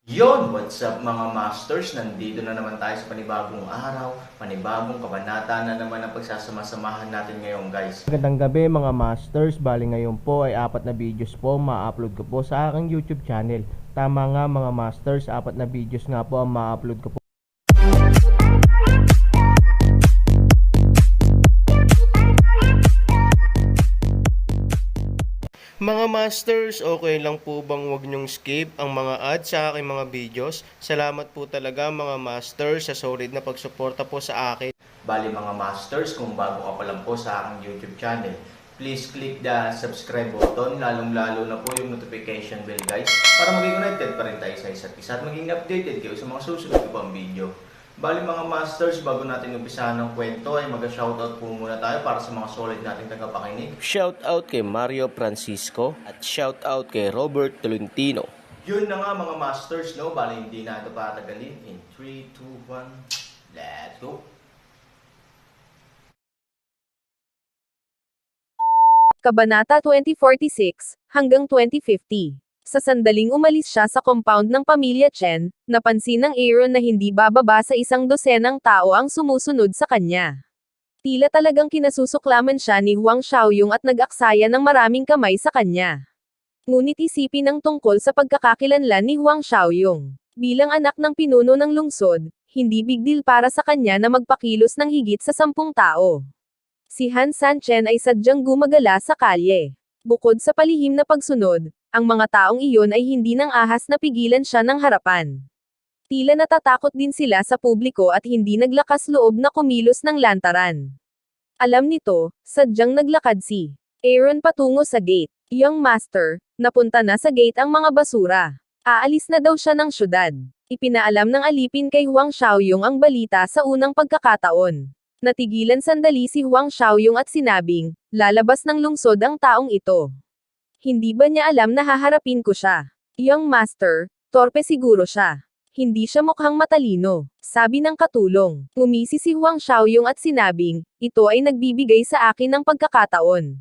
Yon, what's up mga masters? Nandito na naman tayo sa panibagong araw, panibagong kabanata na naman ang pagsasama-samahan natin ngayon guys. Magandang gabi mga masters, bali ngayon po ay 4 na videos po ma-upload ko po sa aking YouTube channel. Tama nga mga masters, 4 na videos nga po ang ma-upload ko po. Mga masters, okay lang po bang wag nyong skip ang mga ads sa aking mga videos? Salamat po talaga mga masters sa solid na pagsuporta po sa akin. Bali mga masters, kung bago ka pa lang po sa aking YouTube channel, please click the subscribe button, lalong-lalo na po yung notification bell guys, para maging connected pa rin tayo sa isa't isa at maging updated kayo sa mga susunod ko pang video. Bali mga masters, bago natin umpisahan ng kwento ay mag-shoutout po muna tayo para sa mga solid nating tagapakinig. Shoutout kay Mario Francisco at shoutout kay Robert Tolentino. Yun na nga mga masters, no? Bali hindi na ito patagalin. In 3, 2, 1, let's go! Kabanata 2046 hanggang 2050. Sa sandaling umalis siya sa compound ng pamilya Chen, napansin ng Aaron na hindi bababa sa 100 tao ang sumusunod sa kanya. Tila talagang kinasusuklaman siya ni Huang Xiaoyong at nag-aksaya ng maraming kamay sa kanya. Ngunit isipin ang tungkol sa pagkakakilanlan ni Huang Xiaoyong. Bilang anak ng pinuno ng lungsod, hindi big deal para sa kanya na magpakilos ng higit sa 10 tao. Si Han Sanchen ay sadyang gumagala sa kalye. Bukod sa palihim na pagsunod, ang mga taong iyon ay hindi nang ahas na pigilan siya ng harapan. Tila natatakot din sila sa publiko at hindi naglakas loob na kumilos ng lantaran. Alam nito, sadyang naglakad si Aaron patungo sa gate. Young master, napunta na sa gate ang mga basura. Aalis na daw siya ng syudad. Ipinaalam ng alipin kay Huang Xiaoyong ang balita sa unang pagkakataon. Natigilan sandali si Huang Xiaoyong at sinabing, lalabas ng lungsod ang taong ito. Hindi ba niya alam na haharapin ko siya? Young master, torpe siguro siya. Hindi siya mukhang matalino, sabi ng katulong. Ngumisi si Huang Xiaoyong at sinabing, ito ay nagbibigay sa akin ng pagkakataon.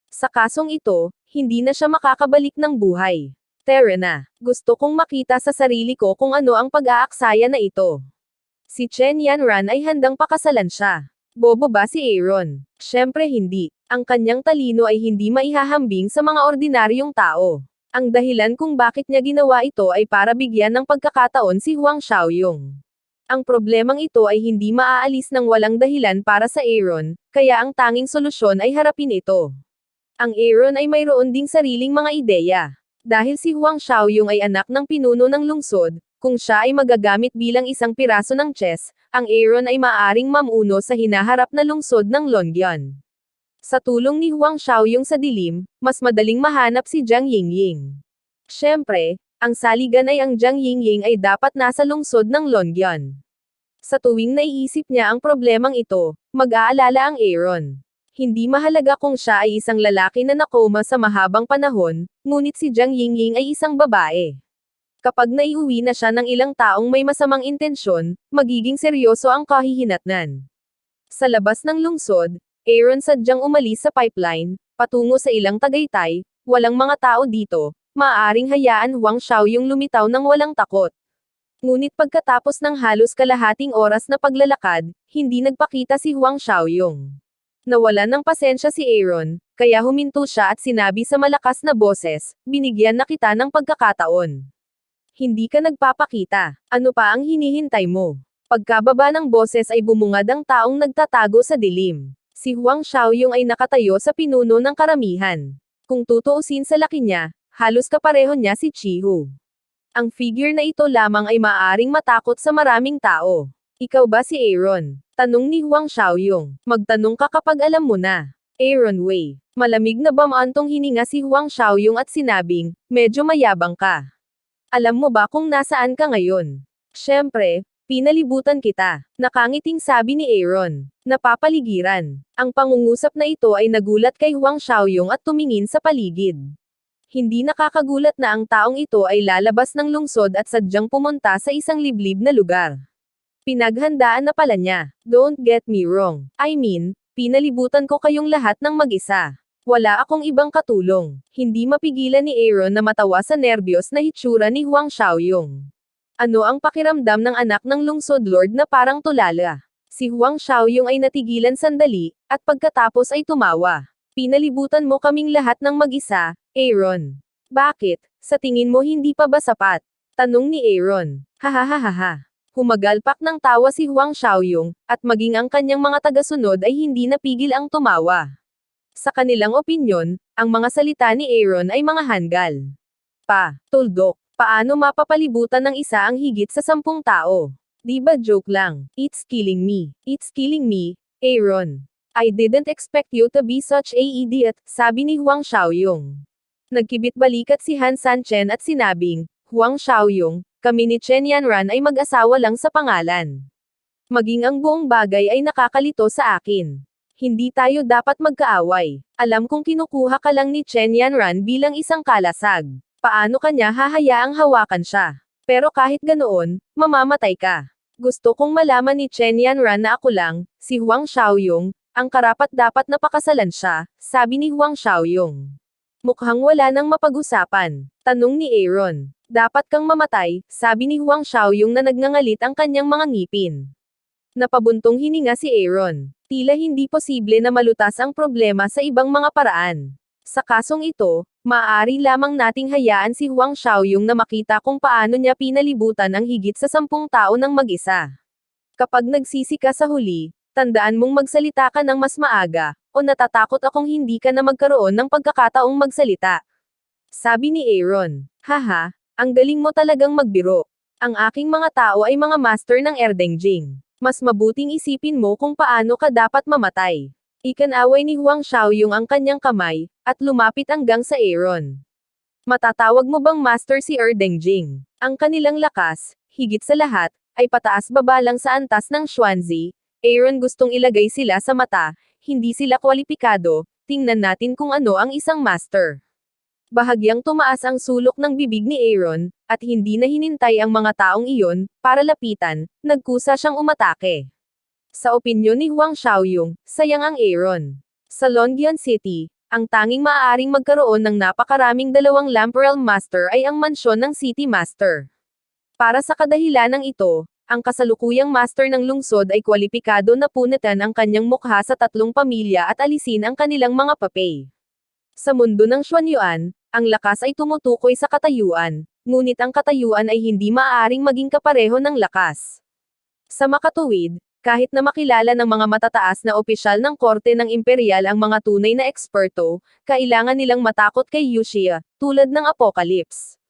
Sa kasong ito, hindi na siya makakabalik ng buhay. Tara na, gusto kong makita sa sarili ko kung ano ang pag-aaksaya na ito. Si Chen Yanran ay handang pakasalan siya. Bobo ba si Aaron? Siyempre hindi. Ang kanyang talino ay hindi maihahambing sa mga ordinaryong tao. Ang dahilan kung bakit niya ginawa ito ay para bigyan ng pagkakataon si Huang Xiaoyong. Ang problemang ito ay hindi maaalis ng walang dahilan para sa Aaron, kaya ang tanging solusyon ay harapin ito. Ang Aaron ay mayroon ding sariling mga ideya. Dahil si Huang Xiaoyong ay anak ng pinuno ng lungsod, kung siya ay magagamit bilang isang piraso ng chess, ang Aaron ay maaaring mamuno sa hinaharap na lungsod ng Longyan. Sa tulong ni Huang Xiaoyong sa dilim, mas madaling mahanap si Jiang Yingying. Siyempre, ang saligan ay ang Jiang Yingying ay dapat nasa lungsod ng Longyan. Sa tuwing naiisip niya ang problemang ito, mag-aalala ang Aaron. Hindi mahalaga kung siya ay isang lalaki na nakoma sa mahabang panahon, ngunit si Jiang Yingying ay isang babae. Kapag naiuwi na siya ng ilang taong may masamang intensyon, magiging seryoso ang kahihinatnan. Sa labas ng lungsod, Aaron sadyang umalis sa pipeline, patungo sa ilang Tagaytay, walang mga tao dito, maaaring hayaan Huang Xiaoyong lumitaw ng walang takot. Ngunit pagkatapos ng halos kalahating oras na paglalakad, hindi nagpakita si Huang Xiaoyong. Nawalan ng pasensya si Aaron, kaya huminto siya at sinabi sa malakas na boses, binigyan na kita ng pagkakataon. Hindi ka nagpapakita. Ano pa ang hinihintay mo? Pagkababa ng boses ay bumungad ang taong nagtatago sa dilim. Si Huang Xiaoyong ay nakatayo sa pinuno ng karamihan. Kung tutuusin sa laki niya, halos kapareho niya si Chihu. Ang figure na ito lamang ay maaaring matakot sa maraming tao. Ikaw ba si Aaron? Tanong ni Huang Xiaoyong. Magtanong ka kapag alam mo na. Aaron Wei. Malamig na bamaantong hininga si Huang Xiaoyong at sinabing, medyo mayabang ka. Alam mo ba kung nasaan ka ngayon? Siyempre, pinalibutan kita. Nakangiting sabi ni Aaron. Napapaligiran. Ang pangungusap na ito ay nagulat kay Huang Xiaoyong at tumingin sa paligid. Hindi nakakagulat na ang taong ito ay lalabas ng lungsod at sadyang pumunta sa isang liblib na lugar. Pinaghandaan na pala niya. Don't get me wrong. I mean, pinalibutan ko kayong lahat ng mag-isa. Wala akong ibang katulong. Hindi mapigilan ni Aaron na matawa sa nerbiyos na hitsura ni Huang Xiaoyong. Ano ang pakiramdam ng anak ng lungsod lord na parang tulala? Si Huang Xiaoyong ay natigilan sandali, at pagkatapos ay tumawa. Pinalibutan mo kaming lahat ng mag-isa, Aaron. Bakit? Sa tingin mo hindi pa ba sapat? Tanong ni Aaron. Hahaha. Humagalpak ng tawa si Huang Xiaoyong, at maging ang kanyang mga tagasunod ay hindi napigil ang tumawa. Sa kanilang opinyon, ang mga salita ni Aaron ay mga hanggal. Tuldok. Paano mapapalibutan ng isa ang higit sa 10 tao? Di ba joke lang? It's killing me. It's killing me, Aaron. I didn't expect you to be such a idiot, sabi ni Huang Xiaoyong. Nagkibit balikat si Han Sanchen at sinabing, Huang Xiaoyong, kami ni Chen Yanran ay mag-asawa lang sa pangalan. Maging ang buong bagay ay nakakalito sa akin. Hindi tayo dapat magkaaway. Alam kong kinukuha ka lang ni Chen Yanran bilang isang kalasag. Paano kanya hahayaang hawakan siya? Pero kahit ganoon, mamamatay ka. Gusto kong malaman ni Chen Yanran na ako lang, si Huang Xiaoyong, ang karapat-dapat na pakasalan siya, sabi ni Huang Xiaoyong. Mukhang wala nang mapag-usapan. Tanong ni Aaron. Dapat kang mamatay, sabi ni Huang Xiaoyong na nagngangalit ang kanyang mga ngipin. Napabuntong hininga si Aaron. Tila hindi posible na malutas ang problema sa ibang mga paraan. Sa kasong ito, maaari lamang nating hayaan si Huang Xiaoyong na makita kung paano niya pinalibutan ang higit sa 10 tao ng mag-isa. Kapag nagsisi ka sa huli, tandaan mong magsalita ka ng mas maaga, o natatakot akong hindi ka na magkaroon ng pagkakataong magsalita. Sabi ni Aaron. Haha, ang galing mo talagang magbiro. Ang aking mga tao ay mga master ng Erdengjing. Mas mabuting isipin mo kung paano ka dapat mamatay. Ikanaway ni Huang Xiaoyong ang kanyang kamay, at lumapit hanggang sa Aaron. Matatawag mo bang master si Erdengjing? Ang kanilang lakas, higit sa lahat, ay pataas-baba lang sa antas ng Xuanzi. Aaron gustong ilagay sila sa mata, hindi sila kwalipikado, tingnan natin kung ano ang isang master. Bahagyang tumaas ang sulok ng bibig ni Aaron, at hindi na hinintay ang mga taong iyon, para lapitan, nagkusa siyang umatake. Sa opinyon ni Huang Xiaoyong, sayang ang Aaron. Sa Longyan City, ang tanging maaaring magkaroon ng napakaraming 2 Lamp Realm Master ay ang mansyon ng City Master. Para sa kadahilanang ito, ang kasalukuyang master ng lungsod ay kwalipikado na punitan ang kanyang mukha sa 3 pamilya at alisin ang kanilang mga papel. Sa mundo ng Xuanyuan, ang lakas ay tumutukoy sa katayuan, ngunit ang katayuan ay hindi maaaring maging kapareho ng lakas. Sa makatuwid, kahit na makilala ng mga matataas na opisyal ng korte ng imperial ang mga tunay na eksperto, kailangan nilang matakot kay Yuxia, tulad ng Apocalypse.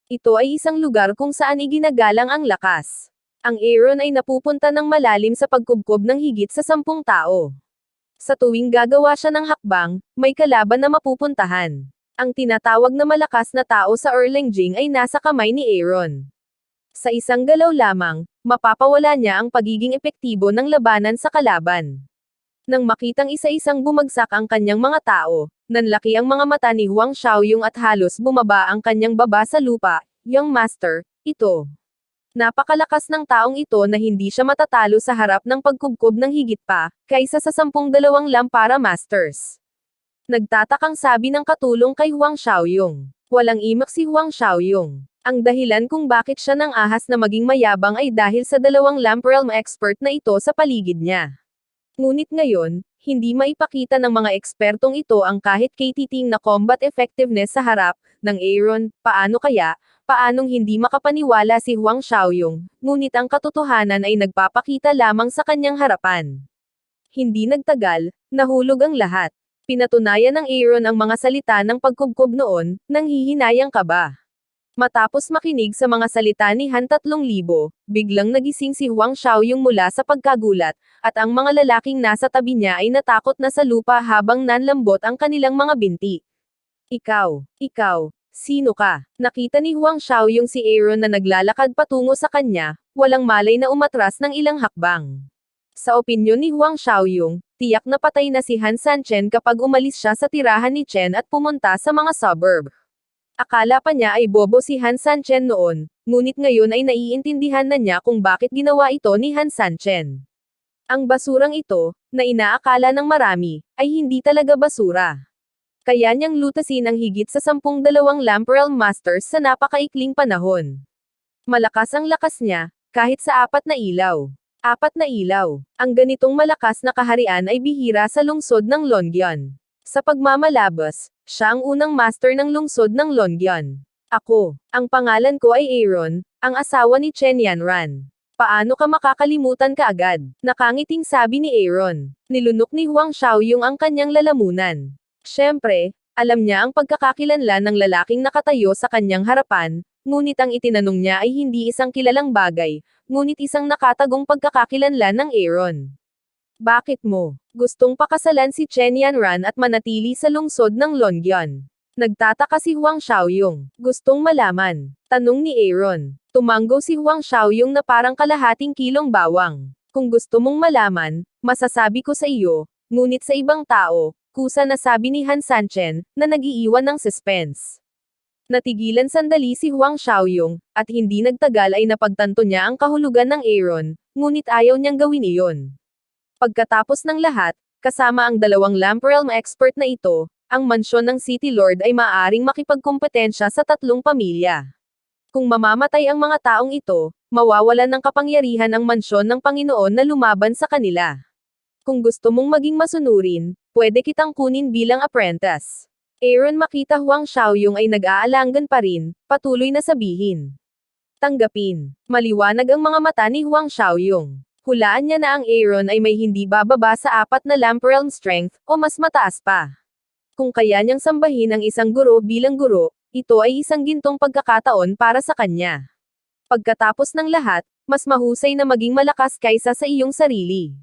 Ito ay isang lugar kung saan iginagalang ang lakas. Ang Aaron ay napupunta ng malalim sa pagkubkob ng higit sa 10 tao. Sa tuwing gagawa siya ng hakbang, may kalaban na mapupuntahan. Ang tinatawag na malakas na tao sa Erlengjing ay nasa kamay ni Aaron. Sa isang galaw lamang, mapapawala niya ang pagiging epektibo ng labanan sa kalaban. Nang makitang isa-isang bumagsak ang kanyang mga tao, nanlaki ang mga mata ni Huang Xiaoyong at halos bumaba ang kanyang baba sa lupa. Young Master, ito. Napakalakas ng taong ito na hindi siya matatalo sa harap ng pagkubkob ng higit pa, kaysa sa 10 Lampara Masters. Nagtatakang sabi ng katulong kay Huang Xiaoyong. Walang imak si Huang Xiaoyong. Ang dahilan kung bakit siya nang ahas na maging mayabang ay dahil sa 2 Lamp Realm expert na ito sa paligid niya. Ngunit ngayon, hindi maipakita ng mga ekspertong ito ang kahit katiting na combat effectiveness sa harap ng Aaron. Paanong hindi makapaniwala si Huang Xiaoyong, ngunit ang katotohanan ay nagpapakita lamang sa kanyang harapan. Hindi nagtagal, nahulog ang lahat. Pinatunayan ng Aaron ang mga salita ng pagkubkob noon, nang hihinayang kaba. Matapos makinig sa mga salita ni Han 3,000, biglang nagising si Huang Xiaoyong mula sa pagkagulat, at ang mga lalaking nasa tabi niya ay natakot na sa lupa habang nanlambot ang kanilang mga binti. Ikaw, sino ka? Nakita ni Huang Xiaoyong si Aaron na naglalakad patungo sa kanya, walang malay na umatras ng ilang hakbang. Sa opinyon ni Huang Xiaoyong, tiyak na patay na si Han Sanchen kapag umalis siya sa tirahan ni Chen at pumunta sa mga suburb. Akala pa niya ay bobo si Han Sanchen noon, ngunit ngayon ay naiintindihan na niya kung bakit ginawa ito ni Han Sanchen. Ang basurang ito, na inaakala ng marami, ay hindi talaga basura. Kaya niyang lutasin ang higit sa 10 Lamp Realm Masters sa napakaikling panahon. Malakas ang lakas niya, kahit sa 4 na ilaw. 4 na ilaw. Ang ganitong malakas na kaharian ay bihira sa lungsod ng Longyan. Sa pagmamalabas, siya ang unang master ng lungsod ng Longyan. Ako, ang pangalan ko ay Aaron, ang asawa ni Chen Yanran. Paano ka makakalimutan kaagad? Nakangiting sabi ni Aaron. Nilunok ni Huang Xiaoyong ang kanyang lalamunan. Siyempre, alam niya ang pagkakakilanlan ng lalaking nakatayo sa kanyang harapan, ngunit ang itinanong niya ay hindi isang kilalang bagay, ngunit isang nakatagong pagkakakilanlan ng Aaron. Bakit mo gustong pakasalan si Chen Yanran at manatili sa lungsod ng Longyan? Nagtataka si Huang Xiaoyong. Gustong malaman. Tanong ni Aaron. Tumanggo si Huang Xiaoyong na parang kalahating kilong bawang. Kung gusto mong malaman, masasabi ko sa iyo, ngunit sa ibang tao, kusa na sabi ni Han Sanchen, na nag-iiwan ng suspense. Natigilan sandali si Huang Xiaoyong, at hindi nagtagal ay napagtanto niya ang kahulugan ng Aaron, ngunit ayaw niyang gawin iyon. Pagkatapos ng lahat, kasama ang 2 Lamp Realm expert na ito, ang mansyon ng City Lord ay maaaring makipagkompetensya sa 3 pamilya. Kung mamamatay ang mga taong ito, mawawalan ng kapangyarihan ang mansyon ng Panginoon na lumaban sa kanila. Kung gusto mong maging masunurin, pwede kitang kunin bilang apprentice. Aaron makita Huang Xiaoyong ay nag-aalangan pa rin, patuloy na sabihin. Tanggapin. Maliwanag ang mga mata ni Huang Xiaoyong. Hulaan niya na ang Aaron ay may hindi bababa sa 4 na Lamp Realm Strength, o mas mataas pa. Kung kaya niyang sambahin ang isang guro bilang guro, ito ay isang gintong pagkakataon para sa kanya. Pagkatapos ng lahat, mas mahusay na maging malakas kaysa sa iyong sarili.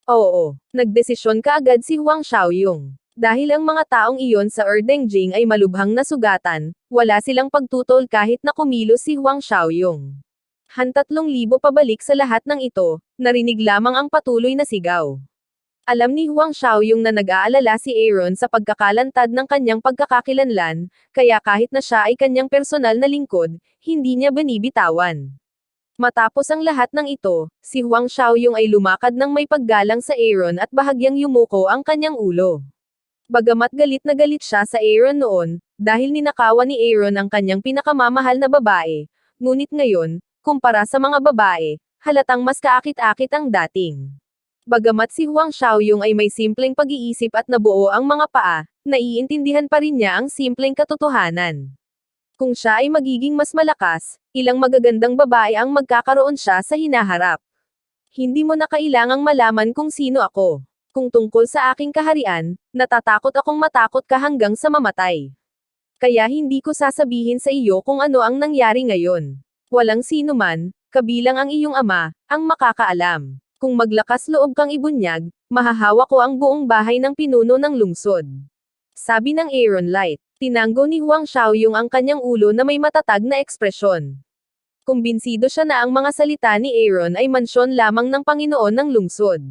Oo, nagdesisyon kaagad si Huang Xiaoyong. Dahil ang mga taong iyon sa Erdengjing ay malubhang nasugatan, wala silang pagtutol kahit na kumilos si Huang Xiaoyong. Han 3,000 pabalik sa lahat ng ito, narinig lamang ang patuloy na sigaw. Alam ni Huang Xiaoyong na nag-aalala si Aaron sa pagkakalantad ng kanyang pagkakakilanlan, kaya kahit na siya ay kanyang personal na lingkod, hindi niya binibitawan. Matapos ang lahat ng ito, si Huang Xiaoyong ay lumakad ng may paggalang sa Aaron at bahagyang yumuko ang kanyang ulo. Bagamat galit na galit siya sa Aaron noon, dahil ninakawan ni Aaron ang kanyang pinakamamahal na babae, ngunit ngayon, kumpara sa mga babae, halatang mas kaakit-akit ang dating. Bagamat si Huang Xiaoyong ay may simpleng pag-iisip at nabuo ang mga paa, naiintindihan pa rin niya ang simpleng katotohanan. Kung siya ay magiging mas malakas, ilang magagandang babae ang magkakaroon siya sa hinaharap. Hindi mo na kailangang malaman kung sino ako. Kung tungkol sa aking kaharian, natatakot akong matakot ka hanggang sa mamatay. Kaya hindi ko sasabihin sa iyo kung ano ang nangyari ngayon. Walang sino man, kabilang ang iyong ama, ang makakaalam. Kung maglakas loob kang ibunyag, mahahawa ko ang buong bahay ng pinuno ng lungsod. Sabi ng Aaron Light. Tinanggo ni Huang Xiaoyong ang kanyang ulo na may matatag na ekspresyon. Kumbinsido siya na ang mga salita ni Aaron ay mansyon lamang ng Panginoon ng lungsod.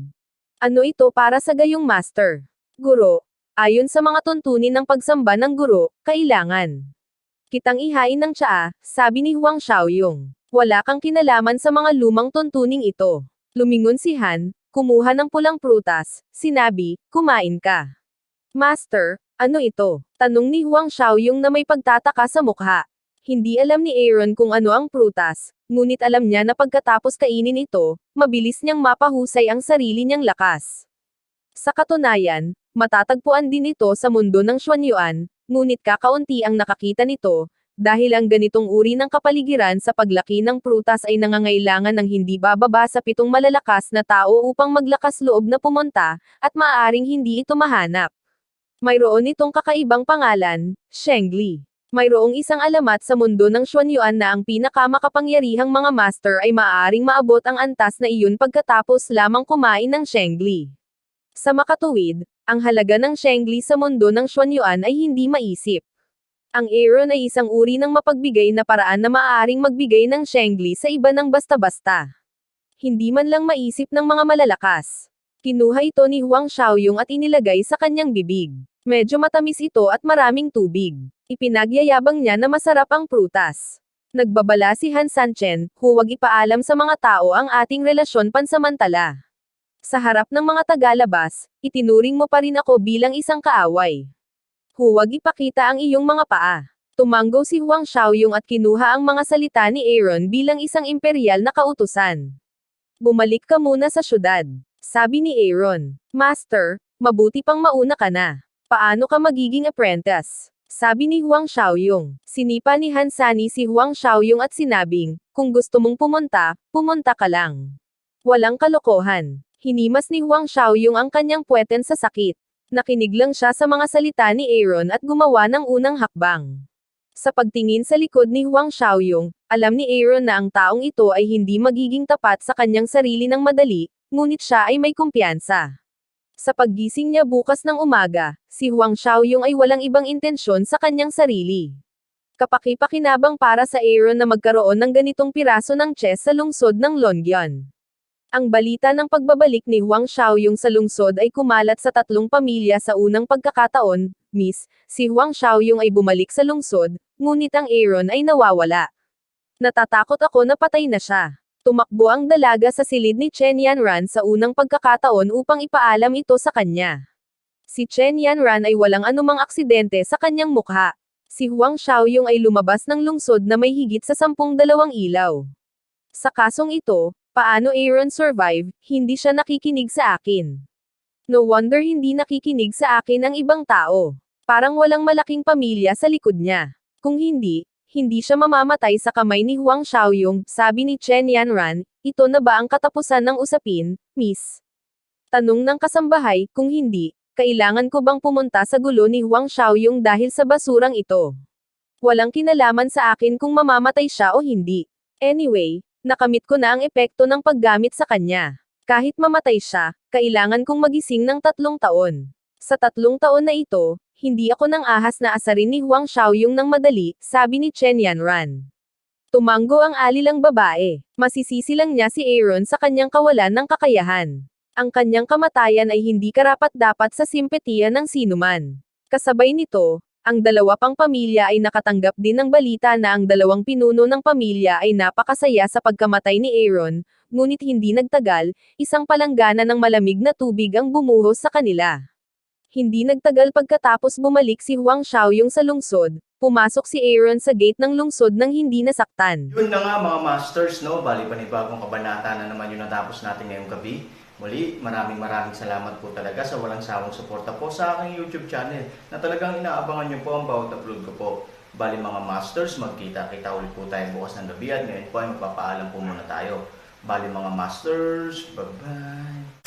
Ano ito para sa gayong master? Guro. Ayon sa mga tuntunin ng pagsamba ng guro, kailangan kitang ihain ng tsaa, sabi ni Huang Xiaoyong. Wala kang kinalaman sa mga lumang tuntuning ito. Lumingon si Han, kumuha ng pulang prutas, sinabi, kumain ka. Master, ano ito? Tanong ni Huang Xiaoyong na may pagtataka sa mukha. Hindi alam ni Aaron kung ano ang prutas, ngunit alam niya na pagkatapos kainin ito, mabilis niyang mapahusay ang sarili niyang lakas. Sa katunayan, matatagpuan din ito sa mundo ng Xuanyuan, ngunit kakaunti ang nakakita nito, dahil ang ganitong uri ng kapaligiran sa paglaki ng prutas ay nangangailangan ng hindi bababa sa 7 malalakas na tao upang maglakas loob na pumunta, at maaaring hindi ito mahanap. Mayroon itong kakaibang pangalan, Shengli. Mayroong isang alamat sa mundo ng Xuanyuan na ang pinakamakapangyarihang mga master ay maaaring maabot ang antas na iyon pagkatapos lamang kumain ng Shengli. Sa makatuwid, ang halaga ng Shengli sa mundo ng Xuanyuan ay hindi maisip. Ang Aaron ay isang uri ng mapagbigay na paraan na maaaring magbigay ng Shengli sa iba ng basta-basta. Hindi man lang maisip ng mga malalakas. Kinuha ito ni Huang Xiaoyong at inilagay sa kanyang bibig. Medyo matamis ito at maraming tubig. Ipinagyayabang niya na masarap ang prutas. Nagbabala si Han Sanchen, huwag ipaalam sa mga tao ang ating relasyon pansamantala. Sa harap ng mga tagalabas, itinuring mo pa rin ako bilang isang kaaway. Huwag ipakita ang iyong mga paa. Tumanggo si Huang Xiaoyong at kinuha ang mga salita ni Aaron bilang isang imperial na kautusan. Bumalik ka muna sa syudad, sabi ni Aaron. Master, mabuti pang mauna ka na. Paano ka magiging apprentice? Sabi ni Huang Xiaoyong. Sinipa ni Hansani si Huang Xiaoyong at sinabing, kung gusto mong pumunta, pumunta ka lang. Walang kalokohan. Hinimas ni Huang Xiaoyong ang kanyang puweten sa sakit. Nakinig lang siya sa mga salita ni Aaron at gumawa ng unang hakbang. Sa pagtingin sa likod ni Huang Xiaoyong, alam ni Aaron na ang taong ito ay hindi magiging tapat sa kanyang sarili ng madali, ngunit siya ay may kumpiyansa. Sa paggising niya bukas ng umaga, si Huang Xiaoyong ay walang ibang intensyon sa kanyang sarili. Kapaki-pakinabang para sa Aaron na magkaroon ng ganitong piraso ng chess sa lungsod ng Longyan. Ang balita ng pagbabalik ni Huang Xiaoyong sa lungsod ay kumalat sa 3 pamilya sa unang pagkakataon. Miss, si Huang Xiaoyong ay bumalik sa lungsod, ngunit ang Aaron ay nawawala. Natatakot ako na patay na siya. Tumakbo ang dalaga sa silid ni Chen Yanran sa unang pagkakataon upang ipaalam ito sa kanya. Si Chen Yanran ay walang anumang aksidente sa kanyang mukha. Si Huang Xiaoyong ay lumabas ng lungsod na may higit sa 10 ilaw. Sa kasong ito, paano Aaron survive, hindi siya nakikinig sa akin. No wonder hindi nakikinig sa akin ang ibang tao. Parang walang malaking pamilya sa likod niya. Kung hindi siya mamamatay sa kamay ni Huang Xiaoyong, sabi ni Chen Yanran. Ito na ba ang katapusan ng usapin, Miss? Tanong ng kasambahay, kung hindi, kailangan ko bang pumunta sa gulo ni Huang Xiaoyong dahil sa basurang ito? Walang kinalaman sa akin kung mamamatay siya o hindi. Anyway, nakamit ko na ang epekto ng paggamit sa kanya. Kahit mamatay siya, kailangan kong magising ng 3 taon. Sa 3 taon na ito, hindi ako nang ahas na asarin ni Huang Xiaoyong ng madali, sabi ni Chen Yanran. Tumanggo ang alilang babae. Masisisi lang niya si Aaron sa kanyang kawalan ng kakayahan. Ang kanyang kamatayan ay hindi karapat-dapat sa simpatiya ng sinuman. Kasabay nito, ang 2 pang pamilya ay nakatanggap din ng balita na ang 2 pinuno ng pamilya ay napakasaya sa pagkamatay ni Aaron, ngunit hindi nagtagal, isang palanggana ng malamig na tubig ang bumuhos sa kanila. Hindi nagtagal pagkatapos bumalik si Huang Xiaoyong sa lungsod, pumasok si Aaron sa gate ng lungsod nang hindi nasaktan. Yun na nga mga masters, no? Bali panibagong kabanata na naman yung natapos natin ngayong gabi. Muli, maraming salamat po talaga sa walang sawang suporta po sa aking YouTube channel na talagang inaabangan nyo po ang bawat upload ko po. Bali mga masters, magkita-kita ulit po tayo bukas ng gabi at ngayon po ay magpapaalam po muna tayo. Bali mga masters, bye-bye!